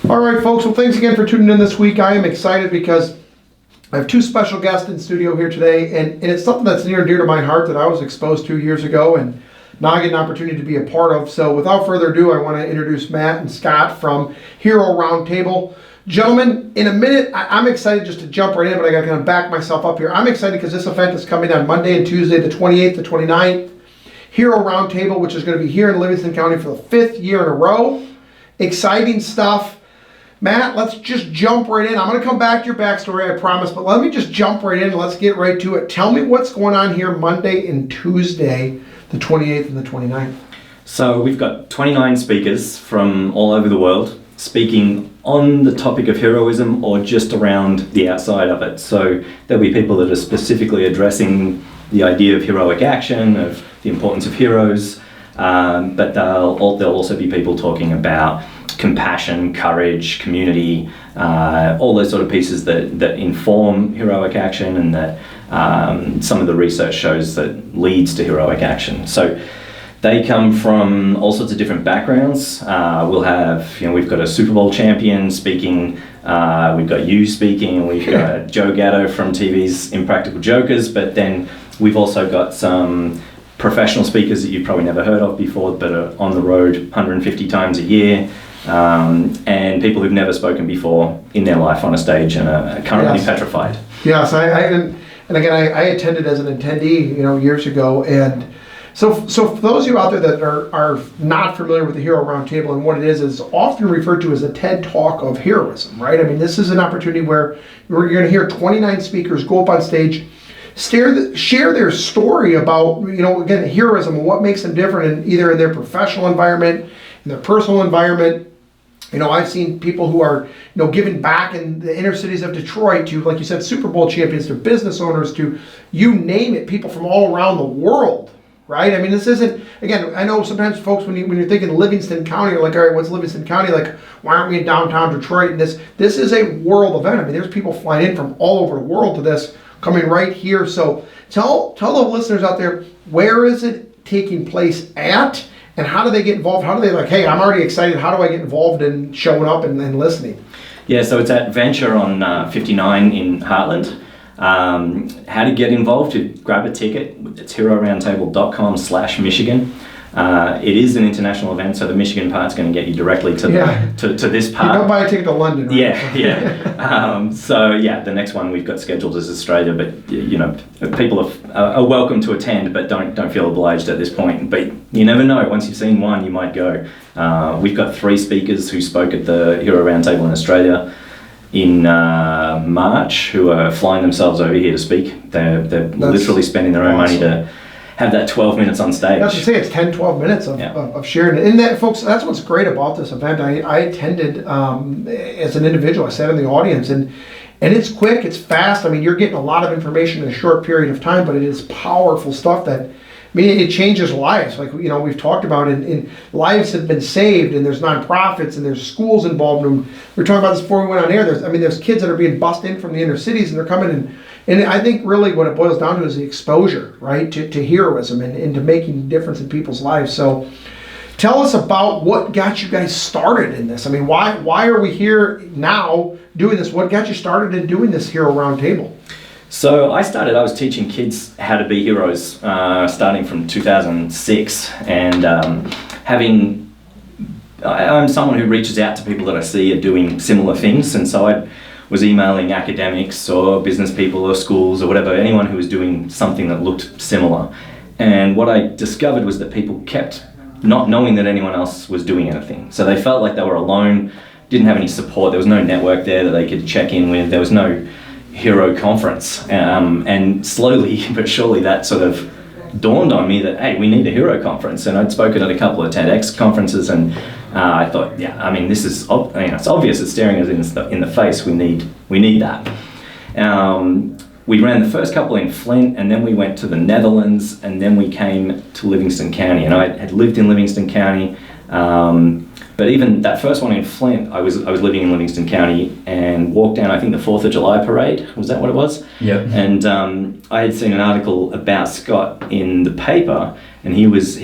All right, folks. Well, thanks again for tuning in this week. I am excited because I have two special guests in studio here today, and it's something that's near and dear to my heart that I was exposed to years ago, and now I get an opportunity to be a part of. So without further ado, I want to introduce Matt and Scott from Hero Roundtable. Gentlemen, in a minute, I'm excited just to jump right in, but I got to kind of back myself up here. I'm excited because this event is coming on Monday and Tuesday, the 28th, the 29th. Hero Roundtable, which is going to be here in Livingston County for the 5th year in a row. Exciting stuff. Matt, let's just jump right in. I'm going to come back to your backstory, I promise, but let me just jump right in and let's get right to it. Tell me what's going on here Monday and Tuesday, the 28th and the 29th. So we've got 29 speakers from all over the world speaking on the topic of heroism or just around the outside of it. So there'll be people that are specifically addressing the idea of heroic action, of the importance of heroes, but there'll also be people talking about compassion, courage, community, all those sort of pieces that inform heroic action and that some of the research shows that leads to heroic action. So they come from all sorts of different backgrounds. We'll have, we've got a Super Bowl champion speaking, we've got you speaking, and we've got Joe Gatto from TV's Impractical Jokers, but then we've also got some professional speakers that you've probably never heard of before, but are on the road 150 times a year. And people who've never spoken before in their life on a stage and are currently petrified. Yes, and again, I attended as an attendee, years ago, and so for those of you out there that are not familiar with the Hero Roundtable and what it is often referred to as a TED Talk of heroism, right? I mean, this is an opportunity where you're going to hear 29 speakers go up on stage, share their story about, again, heroism and what makes them different either in their professional environment, in their personal environment. I've seen people who are, giving back in the inner cities of Detroit to, like you said, Super Bowl champions, to business owners, to you name it, people from all around the world, right? I mean, this isn't, again, I know sometimes folks, when you're thinking Livingston County, you're like, all right, what's Livingston County? Like, why aren't we in downtown Detroit? And this is a world event. I mean, there's people flying in from all over the world to this, coming right here. So tell the listeners out there, where is it taking place at? And how do they get involved? How do they hey, I'm already excited. How do I get involved in showing up and listening? Yeah, so it's at Venture on 59 in Heartland. How to get involved? To grab a ticket. It's heroroundtable.com/Michigan. It is an international event, so the Michigan part's going to get you directly to this part. You don't buy a ticket to London, right? Yeah. So the next one we've got scheduled is Australia, but people are welcome to attend, but don't feel obliged at this point. But you never know. Once you've seen one, you might go. We've got 3 speakers who spoke at the Hero Roundtable in Australia in March, who are flying themselves over here to speak. They're literally spending their own money to have that 12 minutes on stage. That's to say, it's 10, 12 minutes of sharing. And that, folks, that's what's great about this event. I attended as an individual. I sat in the audience, and it's quick, it's fast. I mean, you're getting a lot of information in a short period of time, but it is powerful stuff that, it changes lives. Like, we've talked about it, and lives have been saved, and there's nonprofits, and there's schools involved. And we were talking about this before we went on air. There's kids that are being bussed in from the inner cities, and they're coming in. And I think really what it boils down to is the exposure, right, to heroism and to making a difference in people's lives. So tell us about what got you guys started in this. I mean, why are we here now doing this? What got you started in doing this Hero Roundtable? So I was teaching kids how to be heroes starting from 2006, and I'm someone who reaches out to people that I see are doing similar things, and so I was emailing academics or business people or schools or whatever, anyone who was doing something that looked similar. And what I discovered was that people kept not knowing that anyone else was doing anything. So they felt like they were alone, didn't have any support, there was no network there that they could check in with, there was no hero conference. And slowly but surely that sort of dawned on me that, hey, we need a hero conference. And I'd spoken at a couple of TEDx conferences, and I thought, this is, it's obvious, it's staring us in the face. We need that. We ran the first couple in Flint, and then we went to the Netherlands, and then we came to Livingston County. And I had lived in Livingston County, but even that first one in Flint, I was living in Livingston County and walked down, I think, the 4th of July parade. Was that what it was? Yeah. And I had seen an article about Scott in the paper, and he was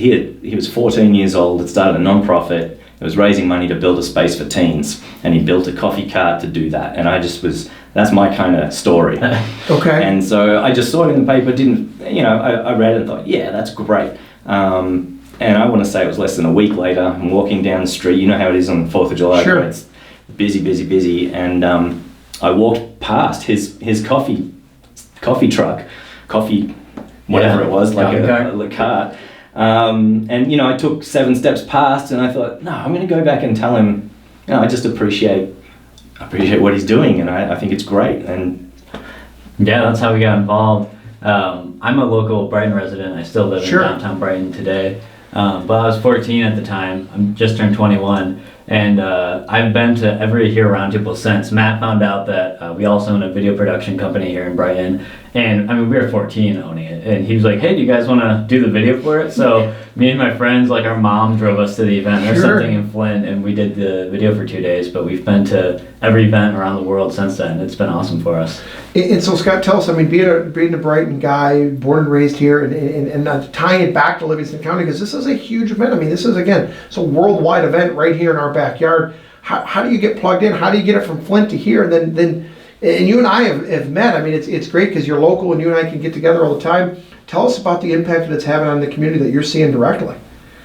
14 years old, had started a non-profit, It was raising money to build a space for teens, and he built a coffee cart to do that. And I just was, that's my kind of story. Okay. And so I just saw it in the paper, I read it and thought, yeah, that's great. And I want to say it was less than a week later, I'm walking down the street, you know how it is on the 4th of July. Sure. It's busy. And I walked past his coffee truck, whatever it was, like a cart. And I took 7 steps past, and I thought, no, I'm going to go back and tell him, I just appreciate what he's doing, and I think it's great. And yeah, that's how we got involved. I'm a local Brighton resident. I still live in downtown Brighton today, but I was 14 at the time. I'm just turned 21. And I've been to every Hero Roundtable since. Matt found out that we also own a video production company here in Brighton. And I mean, we were 14 owning it. And he was like, hey, do you guys want to do the video for it? So me and my friends, like our mom drove us to the event or something in Flint, and we did the video for 2 days. But we've been to every event around the world since then. It's been awesome for us. And so, Scott, tell us, I mean, being a Brighton guy, born and raised here, and tying it back to Livingston County, because this is a huge event. I mean, this is, again, it's a worldwide event right here in our backyard. How do you get plugged in? How do you get it from Flint to here? And then you and I have met. I mean, it's great because you're local and you and I can get together all the time. Tell us about the impact that it's having on the community that you're seeing directly.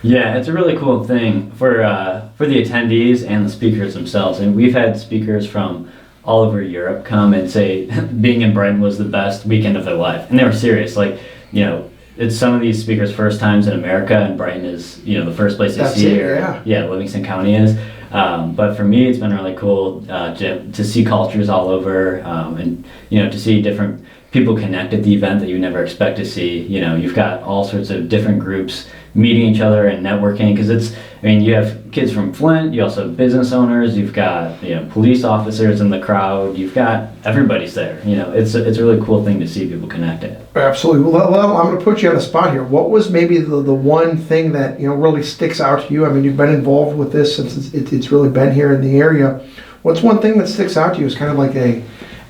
Yeah, it's a really cool thing for the attendees and the speakers themselves. And we've had speakers from all over Europe come and say being in Brighton was the best weekend of their life. And they were serious. Like, it's some of these speakers' first times in America, and Brighton is, the first place they see it. Yeah, Livingston County is. But for me, it's been really cool to see cultures all over, and to see different people connect at the event that you never expect to see. You've got all sorts of different groups meeting each other and networking, because you have kids from Flint, you also have business owners, you've got police officers in the crowd, you've got everybody's there. It's a really cool thing to see people connected. Absolutely. Well, I'm going to put you on the spot here. What was maybe the one thing that really sticks out to you? I mean, you've been involved with this since it's really been here in the area. What's one thing that sticks out to you as kind of like a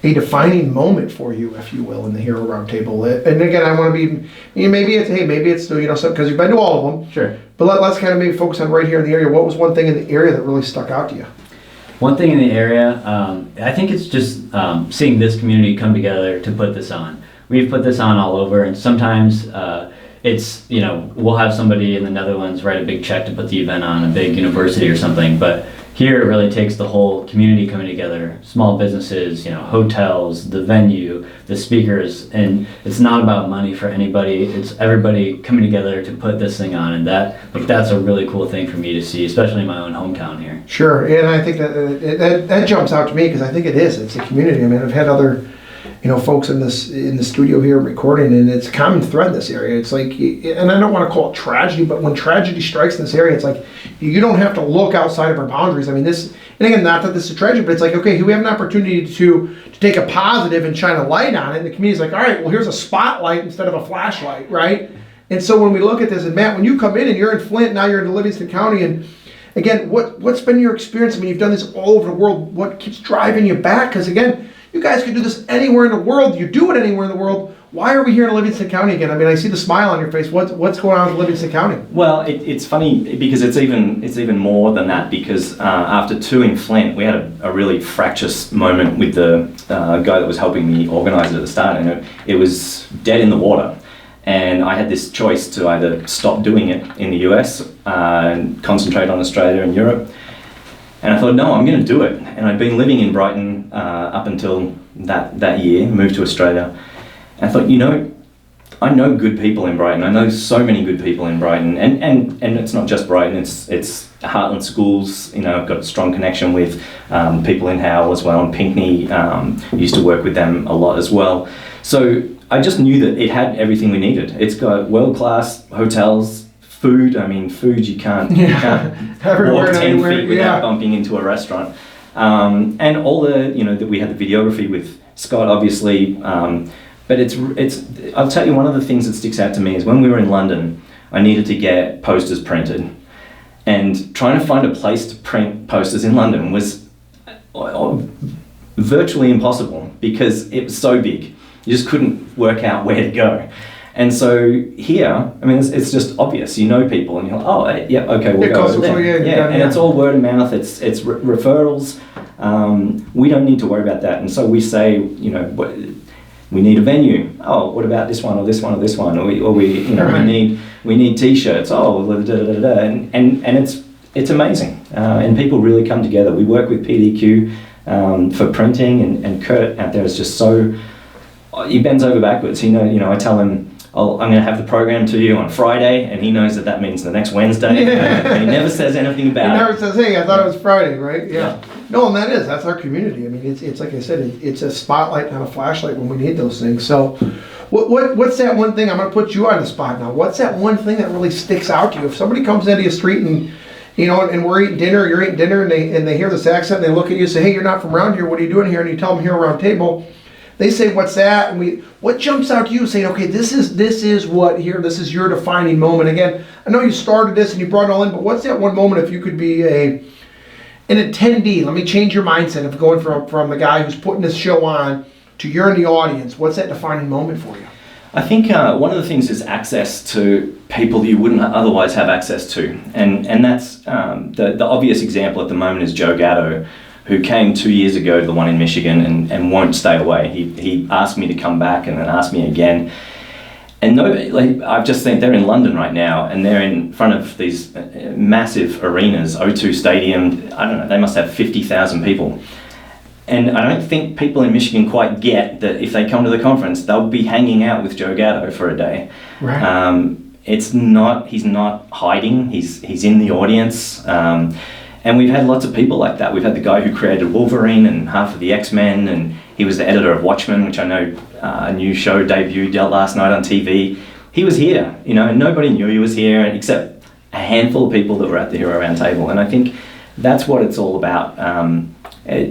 defining moment for you, if you will, in the Hero Roundtable? And again, I want to be, maybe it's something, because you've been to all of them. Sure. But let's kind of maybe focus on right here in the area. What was one thing in the area that really stuck out to you? One thing in the area, I think it's just seeing this community come together to put this on. We've put this on all over, and sometimes it's, we'll have somebody in the Netherlands write a big check to put the event on, a big university or something, but here it really takes the whole community coming together, small businesses, hotels, the venue, the speakers, and it's not about money for anybody. It's everybody coming together to put this thing on, and that's a really cool thing for me to see, especially in my own hometown here. Sure, and I think that jumps out to me, because I think it is. It's a community. I mean, I've had other folks in the studio here recording, and it's a common thread in this area. It's like, and I don't want to call it tragedy, but when tragedy strikes in this area, it's like you don't have to look outside of our boundaries. I mean, this, and again, not that this is a tragedy, but it's like, okay, we have an opportunity to take a positive and shine a light on it, and the community's like, all right, well, here's a spotlight instead of a flashlight, right? And so when we look at this, and Matt, when you come in and you're in Flint, now you're in Livingston County, and again, what's been your experience? I mean, you've done this all over the world. What keeps driving you back? Because again, you guys could do this anywhere in the world. You do it anywhere in the world. Why are we here in Livingston County again? I mean, I see the smile on your face. What's going on with Livingston County? Well, it's funny because it's even more than that, because after touring Flint, we had a really fractious moment with the guy that was helping me organize it at the start, and it was dead in the water. And I had this choice to either stop doing it in the US and concentrate on Australia and Europe. And I thought, no, I'm going to do it. And I'd been living in Brighton up until that year, moved to Australia. And I thought, I know good people in Brighton. I know so many good people in Brighton. And it's not just Brighton, it's Heartland Schools. I've got a strong connection with people in Howell as well, and Pinckney. Used to work with them a lot as well. So I just knew that it had everything we needed. It's got world-class hotels, food. I mean, food, you can't walk 10 feet without bumping into a restaurant. And all the, that we had the videography with Scott, obviously. But I'll tell you, one of the things that sticks out to me is when we were in London, I needed to get posters printed. And trying to find a place to print posters in London was virtually impossible, because it was so big. You just couldn't work out where to go. And so here, I mean, it's just obvious. You know people, and you're like, oh, yeah, okay, we'll go over there. And it's all word of mouth. It's referrals. We don't need to worry about that. And so we say, you know, we need a venue. Oh, what about this one or this one or this one? Or we you know, we need T-shirts. Oh, and it's amazing. And people really come together. We work with PDQ for printing, and Kurt out there is just so. He bends over backwards. You know, I tell him, I'm going to have the program to you on Friday, and he knows that means the next Wednesday. Yeah. And he never says anything about it. He never says, hey, I thought it was Friday, right? Yeah. No, and that's our community. I mean, it's like I said, it's a spotlight, not a flashlight when we need those things. So what's that one thing, I'm going to put you on the spot now. What's that one thing that really sticks out to you? If somebody comes into your street and, you know, and we're eating dinner, you're eating dinner, and they hear this accent, and they look at you and say, hey, you're not from around here, what are you doing here? And you tell them here around table. They say, what's that? And what jumps out to you saying, okay, this is what here, this is your defining moment. Again, I know you started this and you brought it all in, but what's that one moment if you could be an attendee? Let me change your mindset of going from the guy who's putting this show on to you're in the audience. What's that defining moment for you? I think one of the things is access to people you wouldn't otherwise have access to. And that's the obvious example at the moment is Joe Gatto, who came 2 years ago to the one in Michigan and won't stay away. He asked me to come back and then asked me again. And nobody, like, I've just think they're in London right now, and they're in front of these massive arenas, O2 Stadium. I don't know, they must have 50,000 people. And I don't think people in Michigan quite get that if they come to the conference, they'll be hanging out with Joe Gatto for a day. Right. He's not hiding, he's in the audience. And we've had lots of people like that. We've had the guy who created Wolverine and half of the X-Men, and he was the editor of Watchmen, which I know a new show debuted last night on TV. He was here, you know, and nobody knew he was here except a handful of people that were at the Hero Roundtable. And I think that's what it's all about.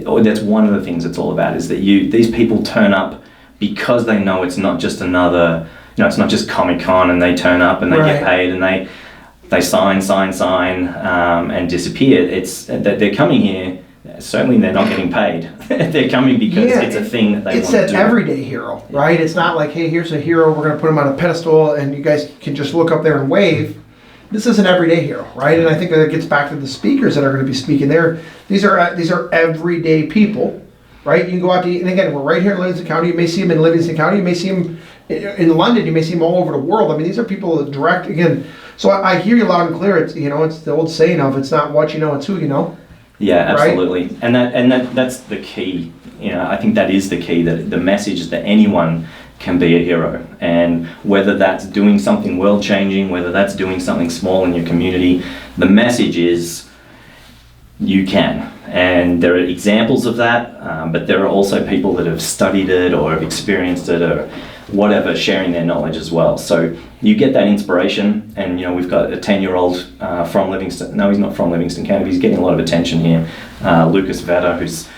Or that's one of the things it's all about, is that these people turn up because they know it's not just another, you know, it's not just Comic-Con and they turn up and they get paid and they sign, and disappear. It's that they're coming here. Certainly, they're not getting paid. They're coming because it's a thing that they want to do. It's that everyday hero, right? It's not like, hey, here's a hero. We're going to put him on a pedestal, and you guys can just look up there and wave. This is an everyday hero, right? And I think that gets back to the speakers that are going to be speaking there. These are everyday people, right? You can go out to eat, and again, we're right here in Livingston County. You may see them in Livingston County. You may see them in London. You may see them all over the world. I mean, these are people that direct, again. So I hear you loud and clear. It's, you know, it's the old saying of it's not what you know, it's who you know. Yeah, absolutely. Right? And that's the key. You know, I think that is the key, that the message is that anyone can be a hero. And whether that's doing something world changing, whether that's doing something small in your community, the message is you can. And there are examples of that, but there are also people that have studied it or have experienced it or whatever, sharing their knowledge as well. So you get that inspiration, and you know, we've got a 10-year-old from Livingston. No, he's not from Livingston County, but he's getting a lot of attention here. Lucas Vetter, who's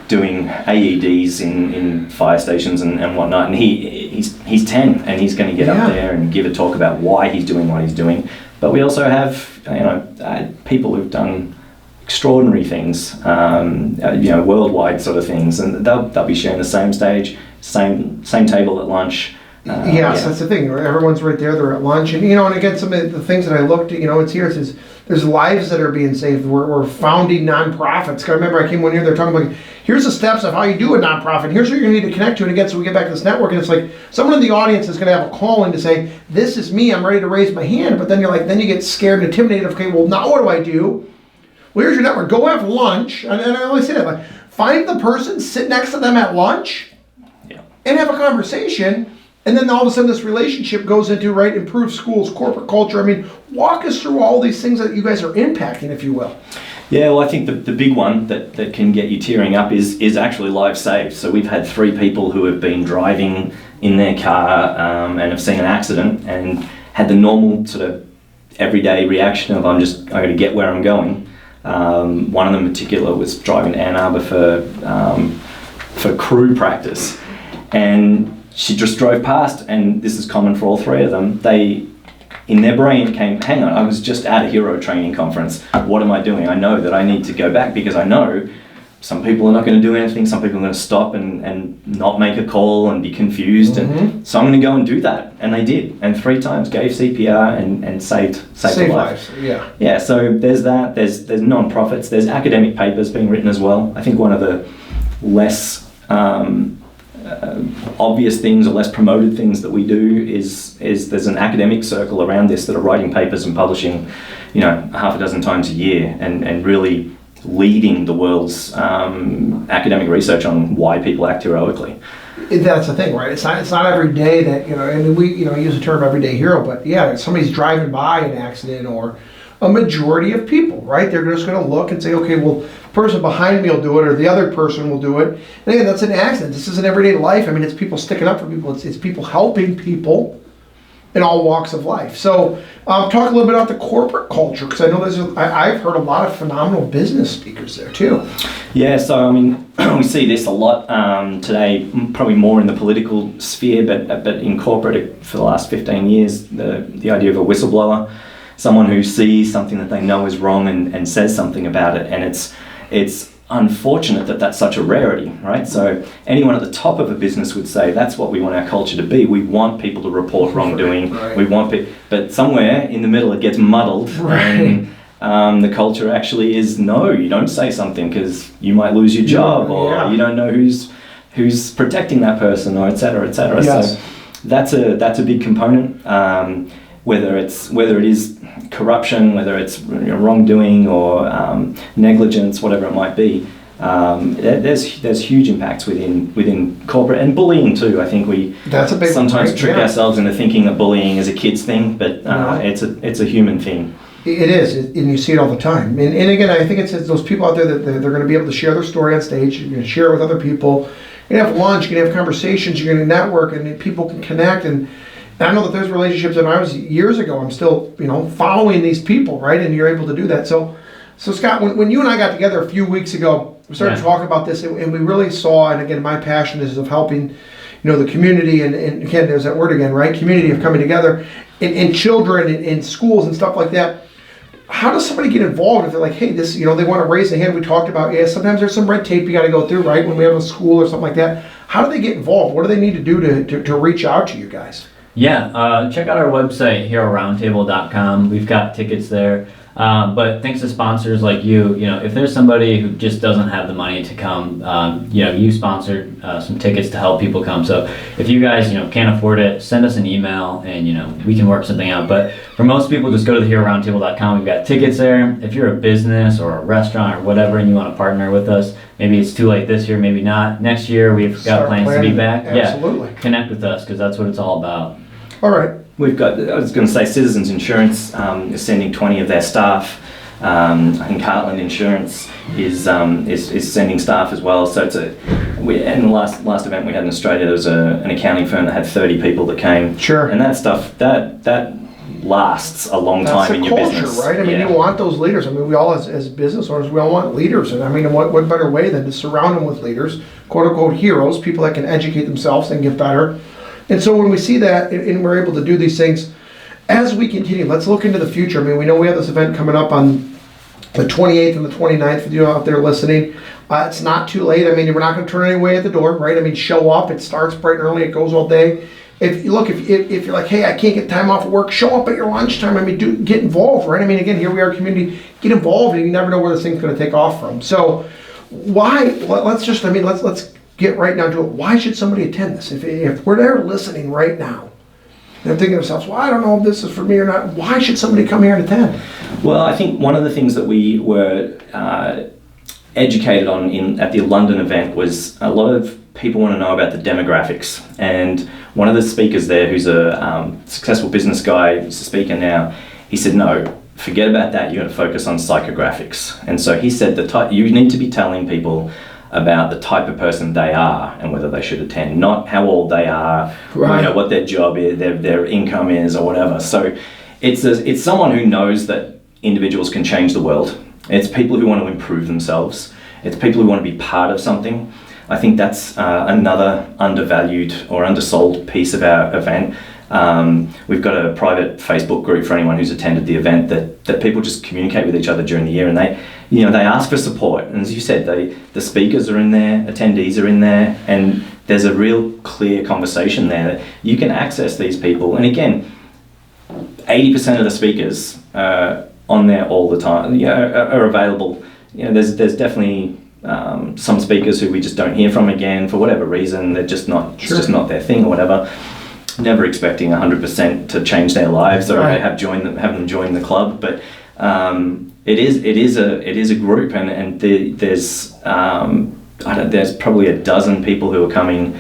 doing AEDs in fire stations and whatnot, and he's 10, and he's going to get up there and give a talk about why he's doing what he's doing. But we also have, you know, people who've done extraordinary things, you know, worldwide sort of things, and they'll be sharing the same stage, same table at lunch. That's the thing. Everyone's right there. They're at lunch, and you know, and again, some of the things that I looked at, you know, it's here. It says there's lives that are being saved. We're founding nonprofits. I remember I came one year. They're talking about here's the steps of how you do a nonprofit. Here's who you're going to need to connect to, and again, so we get back to this network, and it's like someone in the audience is going to have a calling to say, "This is me. I'm ready to raise my hand." But then you're like, then you get scared and intimidated. Okay, well, now what do I do? Well, here's your network. Go have lunch, and I always say that, like, find the person, sit next to them at lunch, and have a conversation. And then all of a sudden this relationship goes into, right, improved schools, corporate culture. I mean, walk us through all these things that you guys are impacting, if you will. Yeah, well, I think the big one that can get you tearing up is actually lives saved. So we've had 3 people who have been driving in their car and have seen an accident and had the normal sort of everyday reaction of I got to get where I'm going. One of them in particular was driving to Ann Arbor for crew practice, and she just drove past, and this is common for all 3 of them. They, in their brain, came, hang on, I was just at a hero training conference. What am I doing? I know that I need to go back because I know some people are not going to do anything. Some people are going to stop and not make a call and be confused. And so I'm going to go and do that. And they did. And 3 times gave CPR and saved a life. Yeah. Yeah, so there's that. There's non-profits. There's academic papers being written as well. I think one of the less obvious things or less promoted things that we do is there's an academic circle around this that are writing papers and publishing, half a dozen times a year and really leading the world's academic research on why people act heroically. That's the thing, right? It's not every day that, and we, use the term everyday hero, but yeah, somebody's driving by an accident or a majority of people, right? They're just going to look and say, okay, well, the person behind me will do it or the other person will do it. And again, that's an accident. This isn't everyday life. I mean, it's people sticking up for people. It's people helping people in all walks of life. So talk a little bit about the corporate culture, because I know I've heard a lot of phenomenal business speakers there too. Yeah, so I mean, we see this a lot today, probably more in the political sphere, but in corporate for the last 15 years, the idea of a whistleblower, someone who sees something that they know is wrong and says something about it. And it's unfortunate that that's such a rarity, right? So anyone at the top of a business would say that's what we want our culture to be. We want people to report wrongdoing. Right. We want but somewhere in the middle it gets muddled. Right. And the culture actually is no, you don't say something because you might lose your job or you don't know who's protecting that person or et cetera, et cetera. Yes. So that's a big component. Whether it is corruption, whether it's wrongdoing or negligence, whatever it might be, there's huge impacts within corporate and bullying too. I think we sometimes trick ourselves into thinking that bullying is a kid's thing, but it's a human thing. It is, and you see it all the time. And again, I think it's those people out there that they're going to be able to share their story on stage. You're going to share it with other people. You're going to have lunch. You're going to have conversations. You're going to network, and people can connect. And I know that there's relationships that I was years ago. I'm still, following these people, right? And you're able to do that. So Scott, when you and I got together a few weeks ago, we started talking about this, and we really saw. And again, my passion is of helping, the community, and again, there's that word again, right? Community of coming together, and children, and schools and stuff like that. How does somebody get involved if they're like, hey, this, they want to raise their hand? We talked about, sometimes there's some red tape you got to go through, right? When we have a school or something like that. How do they get involved? What do they need to do to reach out to you guys? Yeah, check out our website, HeroRoundtable.com. We've got tickets there. But thanks to sponsors like you, if there's somebody who just doesn't have the money to come, you sponsored some tickets to help people come. So if you guys, can't afford it, send us an email and, we can work something out. But for most people, just go to the HeroRoundtable.com. We've got tickets there. If you're a business or a restaurant or whatever and you want to partner with us, maybe it's too late this year, maybe not. Next year, we've got plans to be back. Absolutely. Yeah, connect with us because that's what it's all about. All right. We've got, I was going to say, Citizens Insurance is sending 20 of their staff. I think Heartland Insurance is sending staff as well. So in the last event we had in Australia, there was an accounting firm that had 30 people that came. Sure. And that stuff, that lasts a long time in your business. Right? I mean, you want those leaders. I mean, we all, as business owners, we all want leaders. And I mean, what better way than to surround them with leaders, quote unquote heroes, people that can educate themselves and get better. And so when we see that and we're able to do these things, as we continue, let's look into the future. I mean, we know we have this event coming up on the 28th and the 29th for you out there listening. It's not too late. I mean, we're not going to turn anybody at the door, right? I mean, show up. It starts bright and early. It goes all day. If you're like, hey, I can't get time off of work, show up at your lunchtime. I mean, get involved, right? I mean, again, here we are, community. Get involved, and you never know where this thing's going to take off from. So let's get right down to it. Why should somebody attend this? If we're there listening right now, they're thinking to themselves, well, I don't know if this is for me or not. Why should somebody come here and attend? Well, I think one of the things that we were educated on at the London event was a lot of people want to know about the demographics. And one of the speakers there, who's a successful business guy, he's a speaker now, he said, no, forget about that. You're going to focus on psychographics. And so he said you need to be telling people about the type of person they are and whether they should attend, not how old they are, right, what their job is, their income is, or whatever. So it's someone who knows that individuals can change the world. It's people who want to improve themselves. It's people who want to be part of something. I think that's another undervalued or undersold piece of our event. We've got a private Facebook group for anyone who's attended the event that people just communicate with each other during the year, and you know, they ask for support. And as you said, the speakers are in there, attendees are in there, and there's a real clear conversation there that you can access these people. And again, 80% of the speakers on there all the time, you know, are available. You know, there's definitely some speakers who we just don't hear from again for whatever reason. They're just not, it's just not their thing or whatever. Never expecting 100% to change their lives or have them join the club, but it is a group, and there's there's probably a dozen people who are coming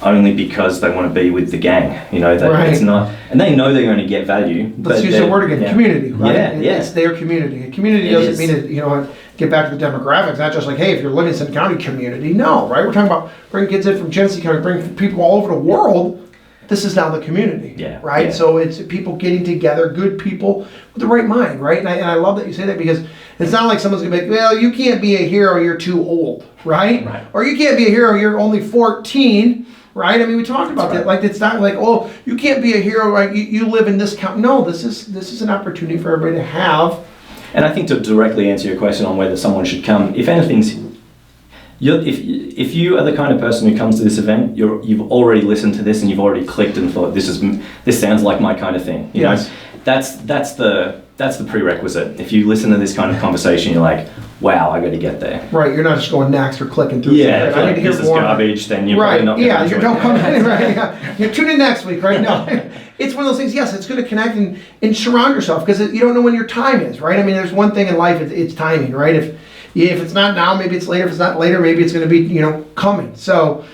only because they want to be with the gang. You know, it's not, and they know they're going to get value. Let's use the word again, community, right? It's their community. A community doesn't mean that, you know, get back to the demographics, not just like, hey, if you're Livingston County community, no, right? We're talking about bringing kids in from Genesee County, bringing people all over the world. This is now the community, right? Yeah. So it's people getting together, good people with the right mind, right? And I love that you say that, because it's not like someone's gonna be like, well, you can't be a hero, you're too old, right? Or you can't be a hero, you're only 14, right? I mean, we talked about that. Like, it's not like, oh, you can't be a hero, right? You live in this county. No, this is an opportunity for everybody to have. And I think, to directly answer your question on whether someone should come, if anything's, if you are the kind of person who comes to this event, you've already listened to this and you've already clicked and thought, this sounds like my kind of thing. You know, that's the prerequisite. If you listen to this kind of conversation, you're like, wow, I got to get there. Right, you're not just going next or clicking through. Yeah, if I need to hear this more. Is garbage, then you're probably not. Yeah, you don't come in. Right, you tune in next week, right? No, it's one of those things. Yes, it's going to connect and surround yourself, because you don't know when your time is, right? I mean, there's one thing in life, it's timing, right? If it's not now, maybe it's later. If it's not later, maybe it's going to be, you know, coming. So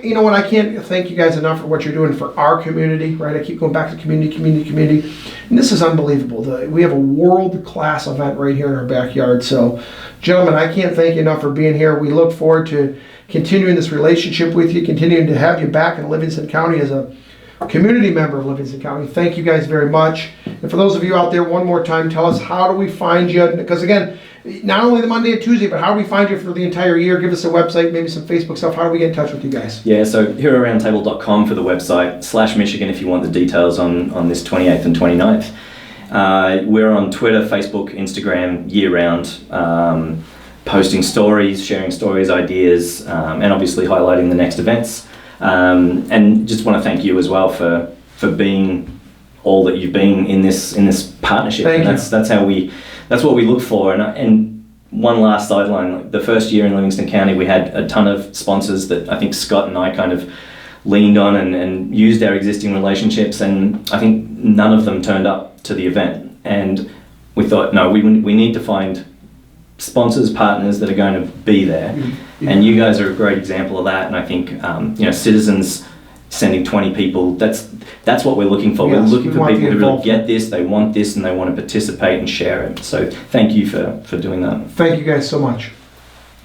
you know what, I can't thank you guys enough for what you're doing for our community, right? I keep going back to community. And this is unbelievable. We have a world-class event right here in our backyard. So, gentlemen, I can't thank you enough for being here. We look forward to continuing this relationship with you, continuing to have you back in Livingston County as a community member of Livingston County. Thank you guys very much. And for those of you out there, one more time, tell us, how do we find you? Because again, not only the Monday and Tuesday, but how do we find you for the entire year? Give us a website, maybe some Facebook stuff. How do we get in touch with you guys? Yeah, so heroroundtable.com for the website, /Michigan if you want the details on this 28th and 29th. We're on Twitter, Facebook, Instagram, year-round, posting stories, sharing stories, ideas, and obviously highlighting the next events. And just want to thank you as well for being all that you've been in this partnership. Thank you. That's what we look for. And one last sideline, the first year in Livingston County, we had a ton of sponsors that I think Scott and I kind of leaned on and used our existing relationships, and I think none of them turned up to the event. And we thought, no, we need to find sponsors, partners that are going to be there. Mm-hmm. And you guys are a great example of that. And I think, you know, Citizens sending 20 people, that's what we're looking for. Yes, we're looking for people who really get this, they want this, and they want to participate and share it. So thank you for doing that. Thank you guys so much.